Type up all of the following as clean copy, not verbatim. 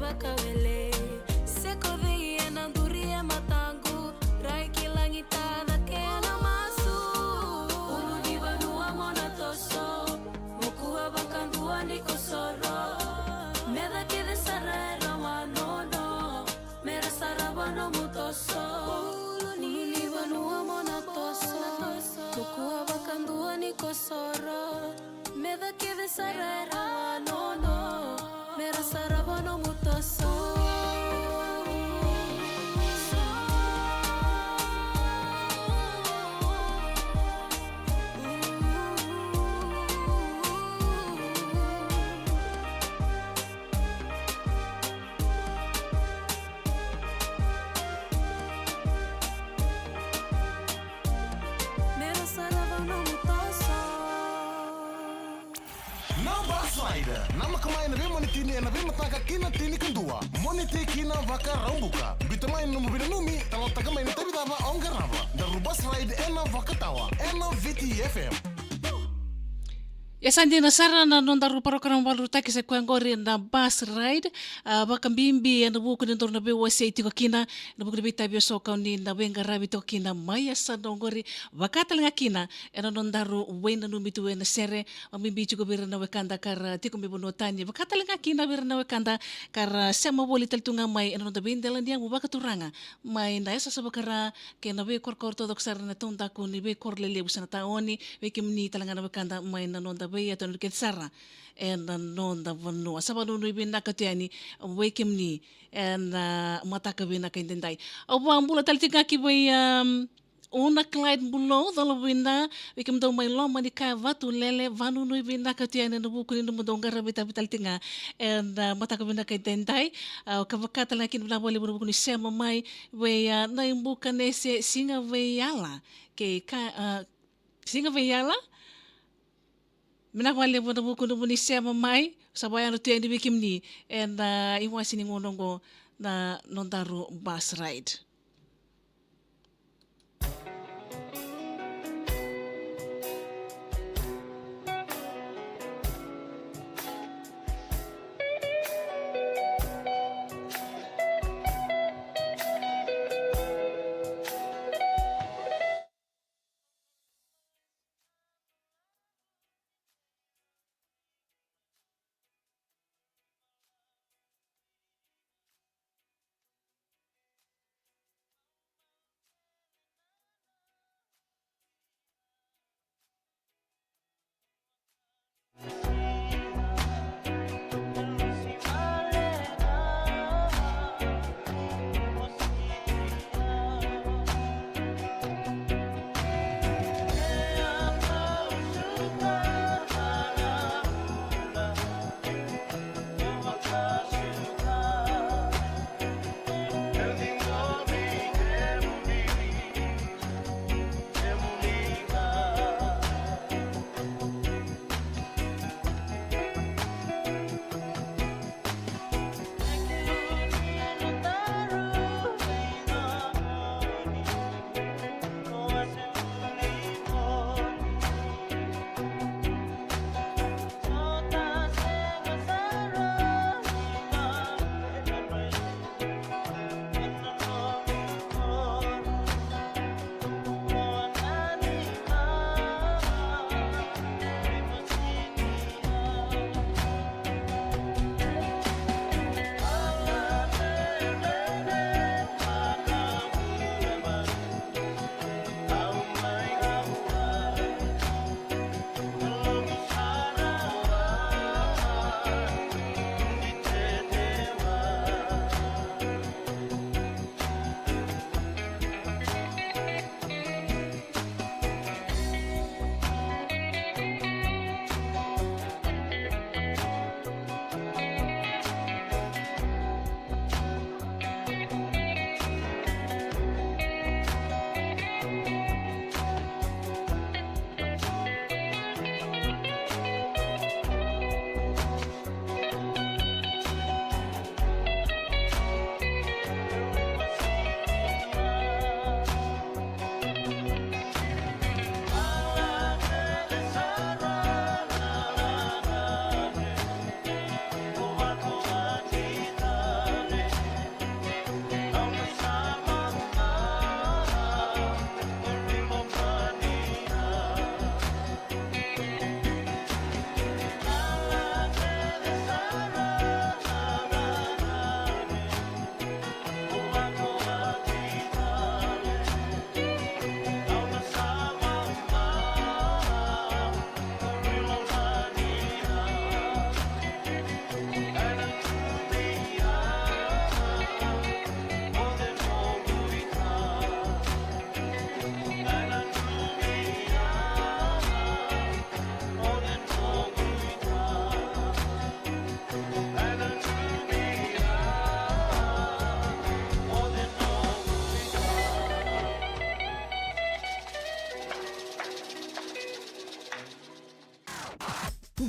bakawele seko vei enanduria matangu rai kilangitada ke anamasu ulu divanua monatoso mukua bakandua nikosoro meda que desarrera wanono mera sarabano mutoso ulu divanua monatoso mukua bakandua nikosoro meda que desarrera wanono mera sarabano mutoso. Nama kamain na bema ni tini na bema taka kina tini kendua monite kina vakarambuka bitamain Nomu Veinanumi talo takamai ni tabi dava QARAVA Nodaru Bus-Ride-Vakauta Mai VTFM. Yasandi na sara na Nodaru program walu taki sa QORI na bus ride bakambimbi na buku ni ndor na be WASEA TIKO kina na buku ni tabi soka ni na wenga rabi to kina mai yasana QORI vakatalinga kina na Nodaru Veinanumi tu na sere ambimbi juga bira na wekanda kar TIKO mebono tani vakatalinga kina bira na wekanda kar sema boli taltunga mai na Nodaru Veinanumi dia mubakaturanga mai na yasa sabakara ke na be kor ortodoksar na tonda ko ni be kor lele busana taoni we kimni talanga na wekanda mai na Nodaru Bay atau nuken sara en non da vanu asaba nu ibin nakatiani wekem ni en mata kabina kaindendai obo ambula taltinga ki bay una Clyde bulo dalo binda wekem do mai lo mani CAVA tu lele vanu nu ibin nakatiani no buku ni mudong garabita taltinga en mata kabina kaindendai kavakata lakin na boleh buku ni sema mai we na imbuka nese singa veyala ke singa veyala Minawali mo na buku ni sema mai sabayan no tiyan di ni and iwasin ng unong na Nodaru Bus-Ride.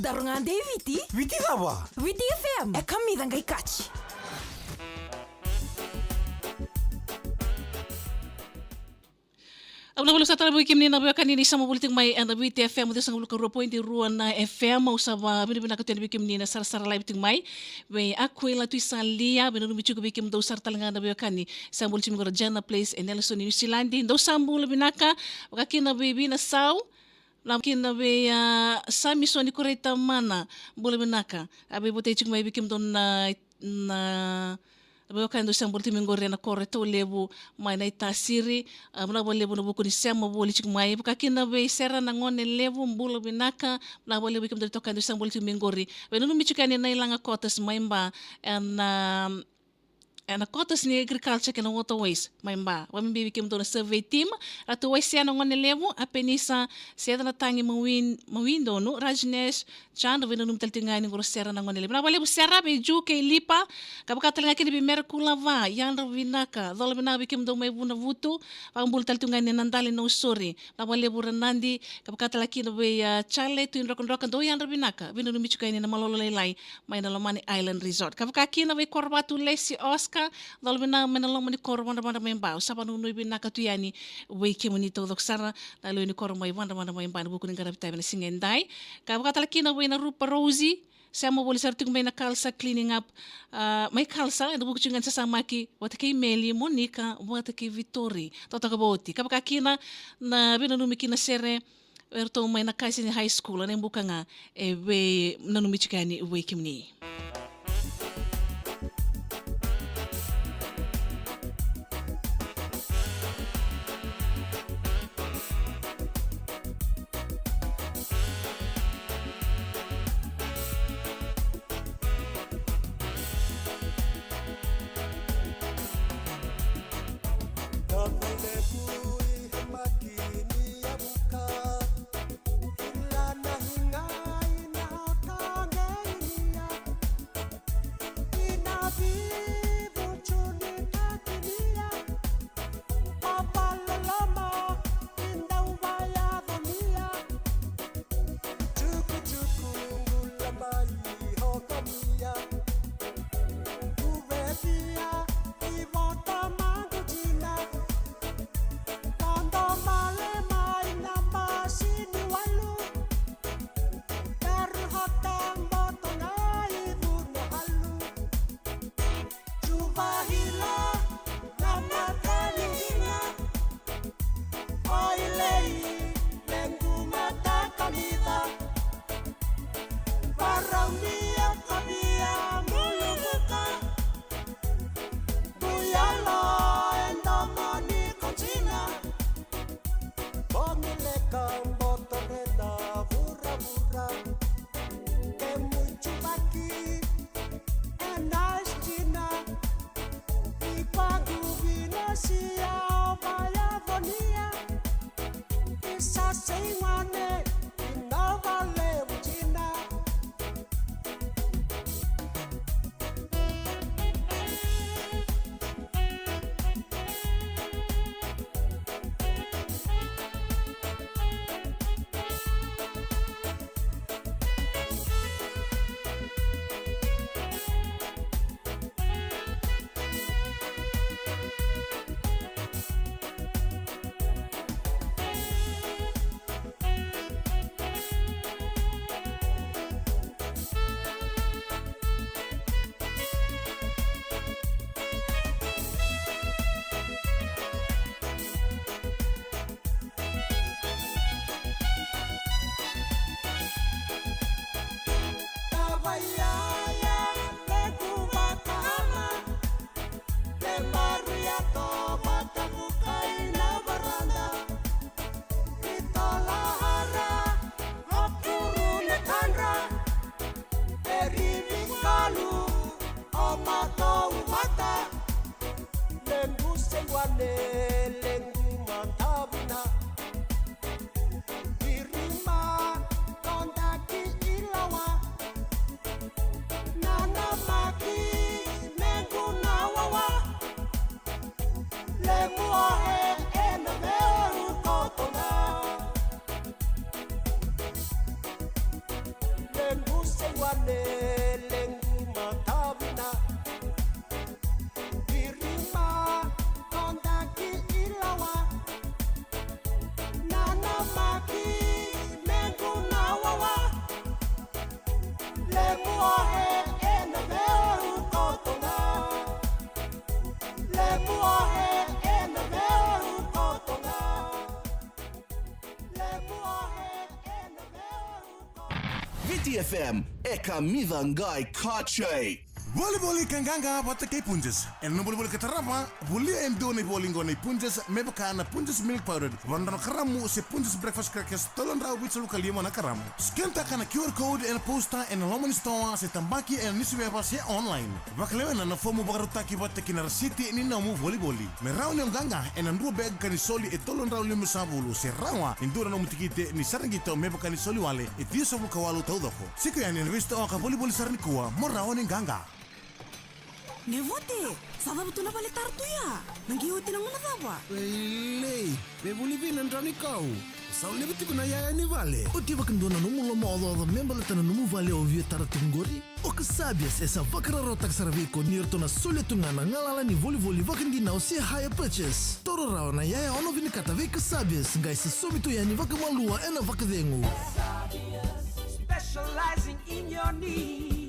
Darungande viti. Viti lava. Viti FM. É camida ngai kachi. Abla bulu satara bu kimni na bu kanini sama politik mai and bu TFM de sang bulu ko point ruan na FM au saba bini bina ko ten kimni na sar sar live ting mai we akuela tu salia bini nu bichu bikim do sar talanga na bu kani sambul tim gora Jana Place in Nelson New Zealand do sambul binaka wakina bibi na sau la kina be sami soni koreta mana bulu binaka abi bote chung mai bikim don na Abe kan do sambol ti mingore na koreto lebu mai na itasiri mna bo lebu no buku ni sema bo lichik mai buka kina be sera na ngone lebu mbulo binaka mna bo lebu kim do tokan do sambol ti mingore be no michikani na ilanga kotas mai mba and a cotas ni agriculture kena waterways mai mba wa mi bikim do na survey team ratu YASANA na ngone lebu apenisa seda na tangi mawindo no Rajnesh chan vino num teltinga ni goro sera na ngone lebu na lebu sera be ju ke lipa kabaka telinga kini bi mer kulava yan vinaka dol bina bikim do mai buna vutu pa mbul teltinga ni nandali no sori na lebu renandi kabaka telaki no be chale tu rokon do yan vinaka vino num bichuka ni na malolo lai mai na Lomani Island Resort kabaka kina be korbatu lesi Oscar dol bina menalong mani korban banda membau sapa no no binaka tu yani we kemuni to doksara na lo ni kormai banda mai ban buku ni garab tabe na singendai kabaka telaki no na rupa Rosie sama boleh sarting may na kalsa cleaning up may kalsa ando buku chungan sa samaki wata kay Meli Monica wata kay Vittori tota kaboti kapaka kina na binanumi kina sere erto may na kasi ni high school ano buka nga we nanumi chikani we kimni VTFM eka midhangai kache. Boli kanganga bata kay punjes. En no boli katarama, boli endo ni boli ngone punjes mebaka na punjes milk powder. Wanda karamu se punjes breakfast crackers tolondra witsu kalimo na karamu. Scan ta kana QR code en posta en lomani store se tambaki en nisiweba se online. Baklewe na fomu bagarutaki bata kina city ni Nomu boli. Me rauni nganga en andru bag kanisoli e tolondra limu sabulu se rawa indura no mutikite ni sarangito mebaka ni soli wale e tisa bukawalu taudoko. Siku yani visto ka boli sarnikua mo rauni nganga. Nevote, sababu tunavale tartu ya. Nangiuti na muna dava. Lei, bebuli vina ndrani kau. Sao lebiti kuna yaya ni vale. Utiva kandona no mulo modo da membala tana no vale ovia taratu ngori. O que sabias essa vakara rota saraviko nirto na soletungana ngalala ni voli vakandina o se higher purchase. Toro rao na yaya ono vini katave que sabias ngai se sobitu yani vakamalua ena vakadengu. Specializing in your needs.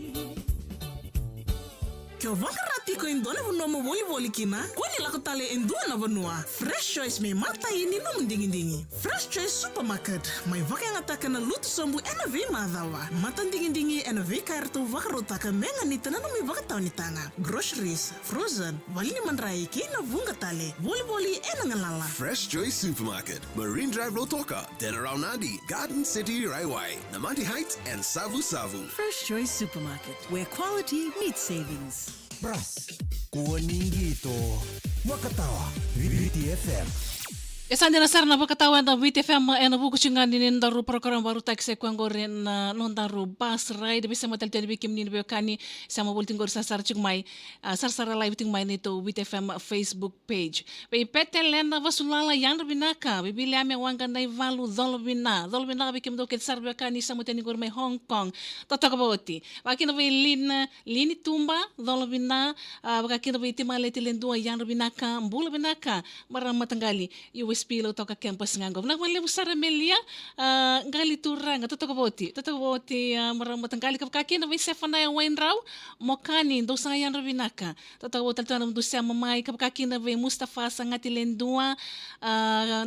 Kyo vakara tiko indone vunomo voli kina. Kwani lako tale indona vanua. Fresh Choice me mata ini no mundingi. Fresh Choice Supermarket. Mai vaka yang ataka na lutu sombu ena vei madhawa. Mata ndingi ena vei kairto vakaro taka menga nita na no mi vaka tau nitanga. Groceries, frozen, valini mandrai kina vunga tale. Voli ena ngalala. Fresh Choice Supermarket, Marine Drive Lotoka, Denarau Nadi, Garden City Raiwai, Namati Heights, and Savu. Fresh Choice Supermarket, where quality meets savings. Bras, kuaningito, wakatawa, VTFM. Esandi na sarna bakatawa na VTFM ena buku chingani ni ndaru program baru taksi kwangore na Nodaru Bus-Ride bisa matal tani bikim ni bekani sama bulting gor sasar chingmai sarsara live tingmai nito VTFM Facebook page. Be petelena vasulala yang binaka bibili ame wanga na ivalu dolbina bikim do ket sar bekani sama tani gor mai Hong Kong totakaboti. Bakina be lini tumba dolbina bakina be timaleti lendua yang binaka mbula binaka maramatanggali spilo toka campus ngangov na wale busara melia ngali turanga totokoboti maramatanggali kapkaki na sefana ya wainrau mokani do sayan robinaka totokoboti tanam do sama mai kapkaki na Mustafa sangati lendua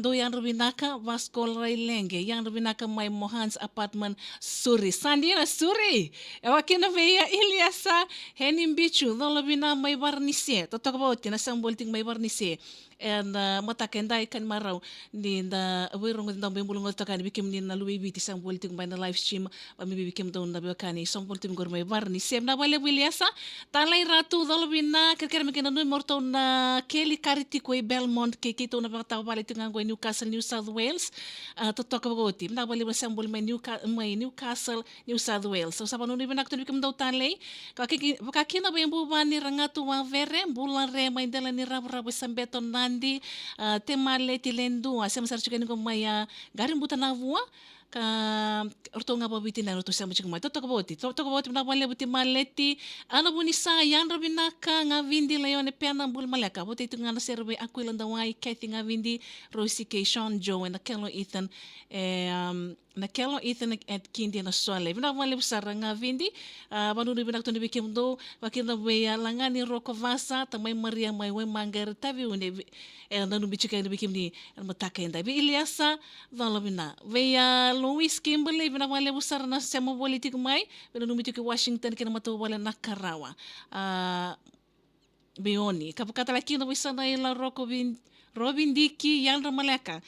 do yan robinaka vaskol railenge yan robinaka mai Mohans apartment suri sandina suri wakina ya Iliasa henim bichu do lobina mai barnise totokoboti na sambolting mai barnise and matakendai kan marau ni da wirong da bembulong takan bikim ni na Louis Vuitton sang politik by na live stream mi bikim don na bekani sang politik gor mai barni sem na wale Iliasa talai ratu dolbina kerker mekin no morto na Kelly Karitiko Belmont ke kito na bata balik tingang Newcastle New South Wales totok bogoti na wale sang bol mai Newcastle New South Wales so sabanu ni benak bikim do talai kakina bembu bani rangatu wa vere bulan re mai dela ni rab sambeton nandi temale tilendu asam sarchukan ko maya garin buta na vua ka orto nga babiti na orto sa machik mai totokoboti na wale buti maleti ana buni sayang robinaka nga vindi leone pena bul malaka buti itu nga serve akuilan dawai Kathy nga vindi Rosie K Sean Joe na Kello Ethan at kindi na swale bina wale busara nga vindi banuri binak to bikim do wakina be langani Rokovasa tamay Maria mai we mangar TAVI une nanu bichika bikim ni mataka enda bi Iliasa valabina we Louis Kimberley bina wale busara na sama politik mai bina numiti ke Washington kina mato wale nakarawa Beoni kapakata laki na bisa na ila Robin Dicky yang ramaleka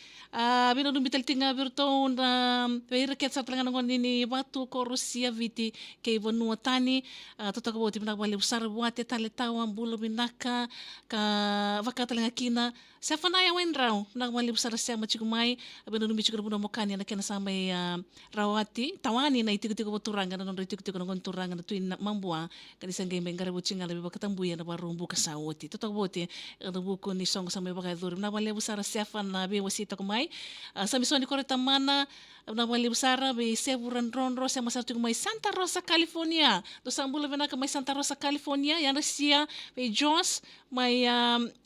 bina numbital tinga birto na raket sa tangan ngoni ni batu ko Rusia viti ke Vanua tani totakaboti bina wale busara buate taletawa bulo binaka ka vakata kina Sefana ya wendrau na wale busara sia machigumai bina numbi chikuru buno mokani na kena samai rawati tawani na itik-tik boturanga na non itik-tik na gonturanga na tuin mambua kanisa game ngare buchinga lebi bakatambuya na barumbu kasawoti totakaboti na buko ni song samai bakadur na wale busara sefan na be wasita kumai samisoni koreta mana na wale busara be sevuran ronro sa masartu kumai Santa Rosa California do sambula vena kumai Santa Rosa California yang Rusia be Jones mai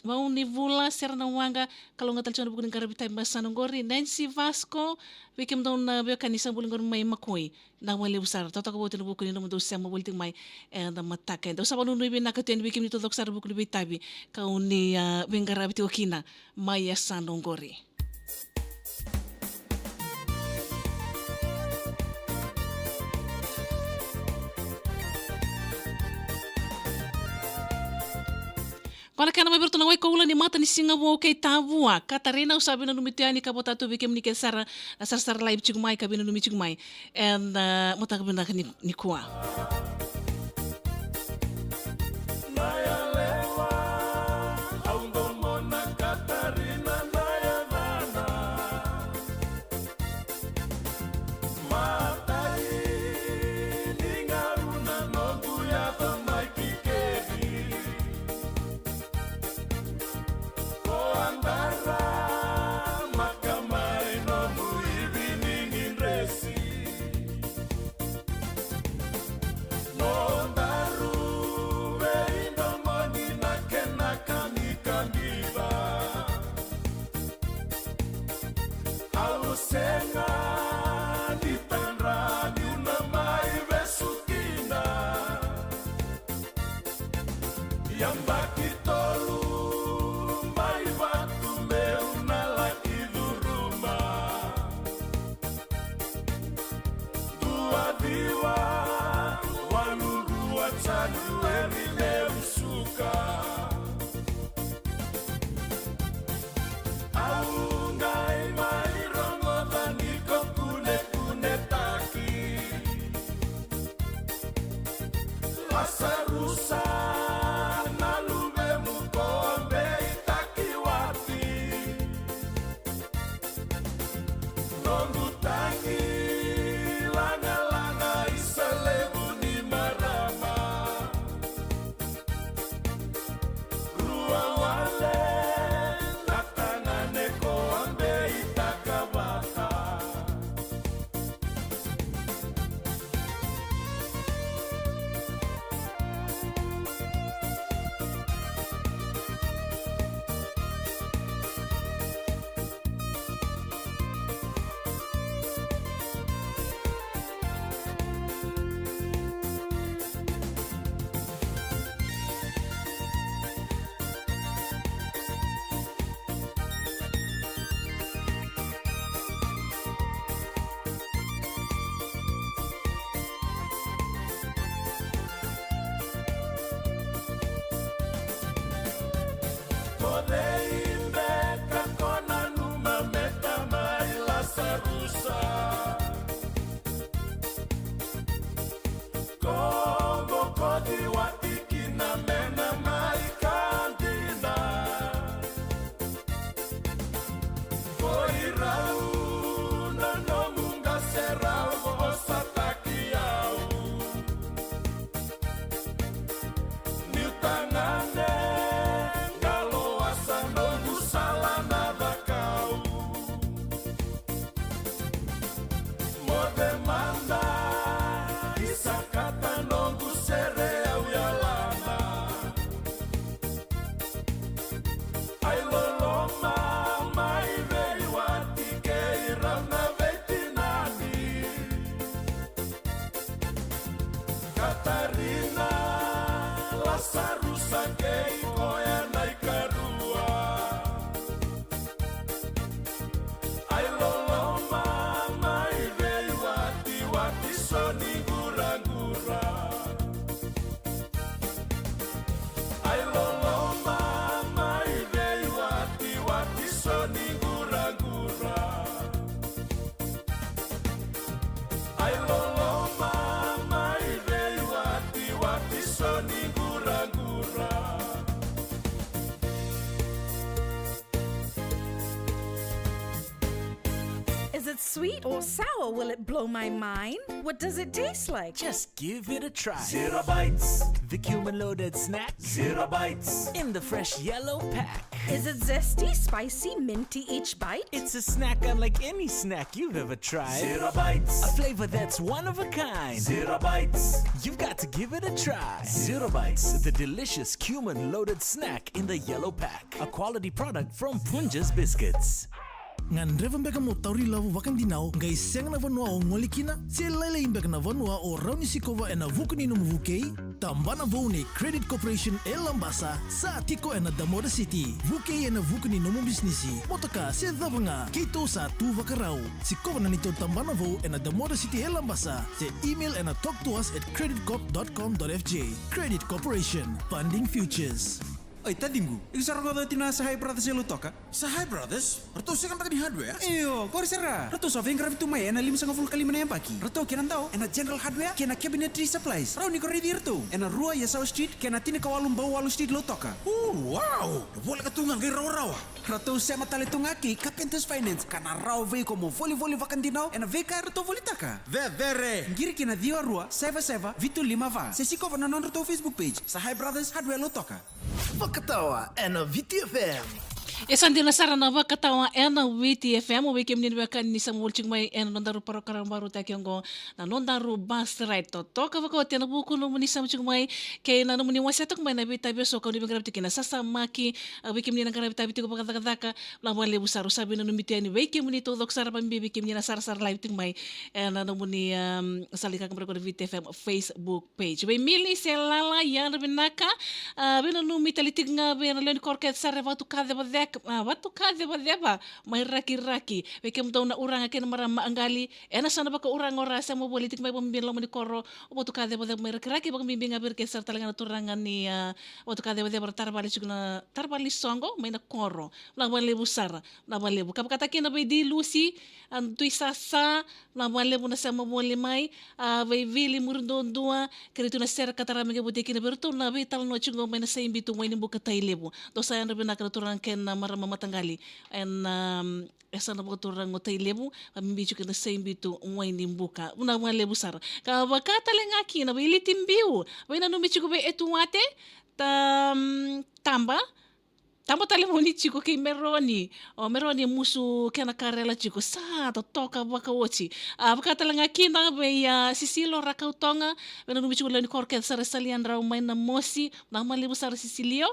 mau nivula serna wanga kalau ngatal chona buku ngara bitai masanongori Nancy Vasco bikim don na be kanisa bulungor mai makoi na wale busara toto ko botin buku ni no do sema bulting mai na mataka do sabanu no ibina ka ten bikim ni to doksar buku ni bitabi kauni bengara biti okina mai yasanongori. Kala kana mai bertuna wai kaula ni mata ni singa wo kay tavua. Katarina usabi na numitiani ka bota tubi kem ni kesara sar live chigmai ka bina numi chigmai. And mata ka bina ni kuwa. Sweet or sour, will it blow my mind? What does it taste like? Just give it a try. 0 bites, the cumin loaded snack. 0 bites, in the fresh yellow pack. Is it zesty, spicy, minty each bite? It's a snack unlike any snack you've ever tried. 0 bites, a flavor that's one of a kind. 0 bites, you've got to give it a try. 0 bites, the delicious cumin loaded snack in the yellow pack. A quality product from Punja's Biscuits. Ngan revan beka mo tauri lavu wakan dinau ngai seng na vanua o ngolikina se lele imbek na vanua o rauni sikova ena vukuni no mvukei tambana vone Credit Corporation elambasa sa TIKO ena Damoda City vukei ena vukuni no businesi motoka se davanga kito sa tu vakarau sikova na nito tambana vo ena Damoda City elambasa se email ena talk to us at creditcorp.com.fj. Credit Corporation, funding futures. Oi, tadingu. Ing sarang kau tina Sahai Brothers yang lu toka? Sahai Brothers? Rato saya kan pakai di hardware? Iyo, kau risara. Rato sofa yang itu mai, ena 5,5 kali mana yang pagi. Rato kena tahu, ena general hardware, kena cabinetry supplies. Rau ni kau ready itu. Ena rua YASANA street, kena tini kawalum bau walu street lu toka. Wow. Boleh ketungang kay rawa-rawa. Rato saya matali tungaki, Captain's Finance, karena rau vei como voli vakantinaw, ena vei ka rato voli taka. Vere. Giri kena dio rua, seva, vitu 5 va. Sesi kau na non rato Facebook page, Sahai Brothers Hardware lu toka. Vakatawa ena VTFM. Esan dina sarana vakatawa ena WTFM we kemni baka ni sam wolching mai ena Nodaru program baru ta kyongo na Nodaru Bus-Ride to ka vakauta na buku no muni sam ching mai ke na no muni wasa tok mai na bita beso ka ni bengrab tikina sasa maki we kemni na garab tabi tiko baka la wale busaru sabi no miti ani we kemni to dok sara pambi we kemni na sar live ting mai ena no muni salika ka berko WTFM Facebook page we mili selala yan binaka we no miti litinga we na len korket sar vatu kade watu kaze badeba mai raki we kem tau na urang ken marama angali ena sana baka urang ora sa mo politik mai pambin lo mo koro watu kaze badeba mai raki baka bimbing aber ke sarta lengan turangan ni watu kaze badeba tarbali chugna tarbali songo mai na koro la bale busara la bale bu kapkata ken na di lucy antui sasa la bale bu na sa mo mai vai vili murdo dua kretu na ser katara me butiki na berto na be tal no chungo mai na sa imbitu mai ni buka tailebu to sa na bina kana turang ken marama matanggali en esa na boturang ngotay lebu pamimbicho ka na sa imbitu umay nimbuka una mga lebu sar ka bakata lengaki na bili timbiu way na numicho ko ba etuwate tamba tale moni chiko kay meroni musu kena karela chiko sa toka baka wochi bakata lengaki na ba sisilo rakautonga way na numicho ko lang ni korket sa resalian raw may na mosi na mga lebu sar sisilio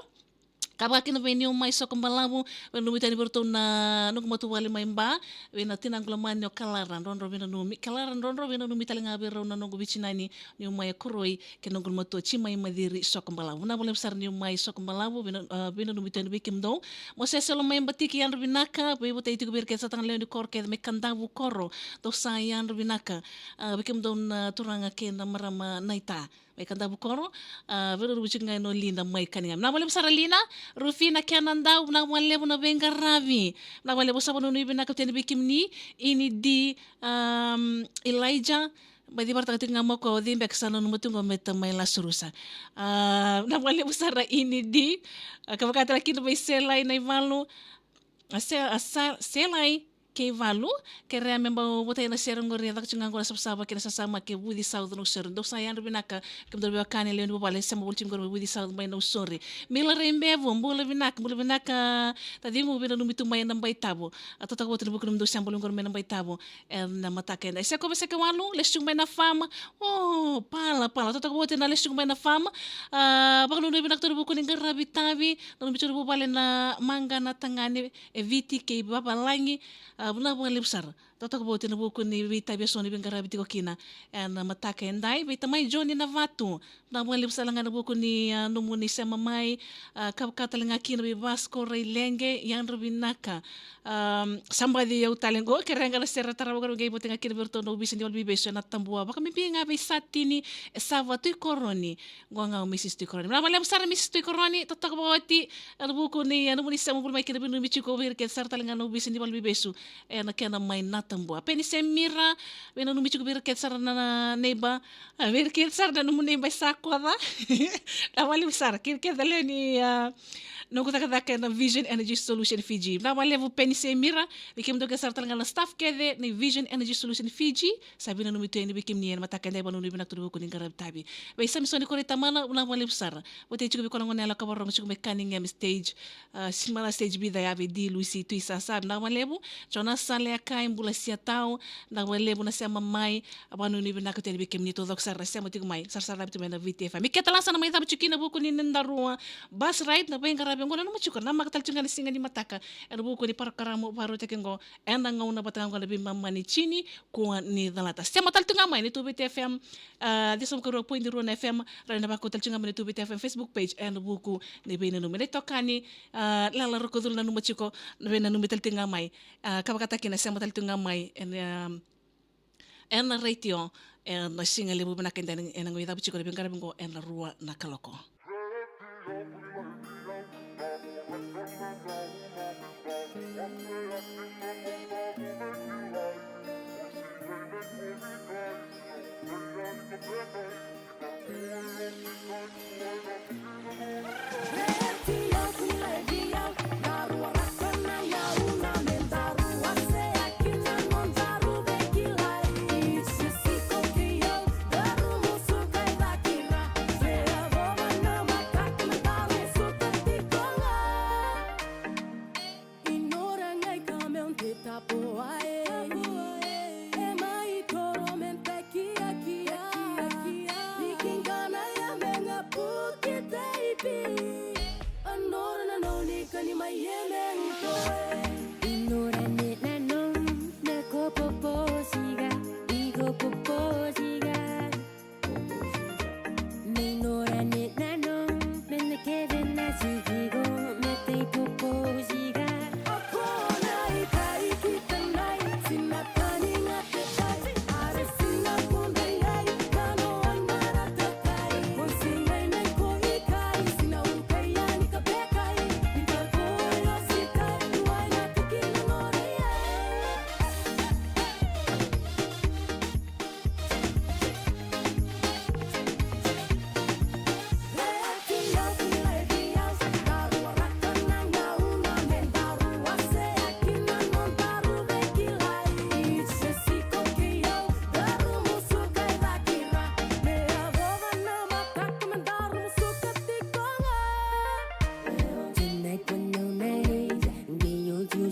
Kaba kina venio mai so kambalamu numita ni berto na nuk matu wali mai mba na tinangulaman yo kalaran ronro vena numi talinga bero na nungu bichinani ni mai kuroi ke nungul matu chi mai madiri so kambalamu na boleh besar ni mai so kambalamu vena numita ni bikim do mo se selo mai batiki yan rubinaka be bota itu ber ke satang leon di korke me kandavu koro to sayan rubinaka bikim do na turanga ke na marama naita may kanda bukoro pero rubuching ngay no linda may kaningam na malebo saralina Rufina Kiananda na malebo na benga ravi na malebo sa panu ibin na kapten bikim ni ini di Elijah Badi barta kating ngamo ko din beksano numutung ko meta may lasurusa na malebo sara ini di kapakata laki no may selay na imalu selay ke valu ke rea memba botay na serong ngori tak chungang ko sabsaba ke sasama ke budi south no serong do sayan rubinaka ke do bakani leon bo bale sama bulchim ngor budi south may no sorry mila rembe vo mbula binaka tadi mo bina numitu may nambay tabo atata ko tribu kunum do sambol ngor may nambay tabo na matake na se ko bese ke walu lesung may na fama pala atata ko na lesung may na fama bakno no binak tribu kuning garabi tavi no bitu bo bale na manga na tangani eviti ke baba langi buna bunga besar totok bo tina buku ni vita beso ni bengara bitiko kina na mataka endai vita mai joni na vatu na bunga besar langa na buku ni numu ni sema mai kapkata langa kina bi basko rei lenge yang rubinaka somebody yau talengo kerenga na serra tarawa garu gay botinga kina berto no bisin diol bibeso na tambua baka mi pinga be satini sava tu koroni gonga misis tu koroni na bunga besar misis tu koroni totok bo ti buku ni numu ni sema mai kina binu bichiko bir ke serta langa no bisin diol bibeso na kena mai natambua peni semira bena no michu bir ket sarana neba bir ket sarana no neba sakwa da wali usar ket dale ni no kutaka na Vision Energy Solution Fiji na wale vo peni semira bikim do ke sarta ngala staff kede ni Vision Energy Solution Fiji sabi na no mitu ni bikim ni mataka neba no binak tudu ko ni garab tabi be samsoni ko tamana na wale usar bote chuko ko ngone la kabarong chuko mekaning ya stage simala stage bi da ya be di Lucy tuisa sab na wale vo Jona sale akai mbula sia tau na wale bu na sema mai abanu ni bina ko tele bikim ni to dok sar sema tigo mai sar bitu mena VTF mi ketala sana mai tabu chukina buku ni Nodaru Bus-Ride na benga rabe ngona no chukar na makatal chunga ni singa ni mataka en buku ni parakaramo baru tekengo enda ngauna batang ko lebi mamma ni chini ko ni dalata sema tal tunga mai ni to VTFM disom ko point di rona FM rana ba ko tal chunga mai to VTFM Facebook page en buku ni bina no mene tokani lala ro ko dul na no chiko bina no mital tinga mai kapakata kina sema tal tunga mai en ratio en singa lebu bana kenda en ngoida bichiko lebi ngarabingo en rua na kaloko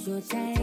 说再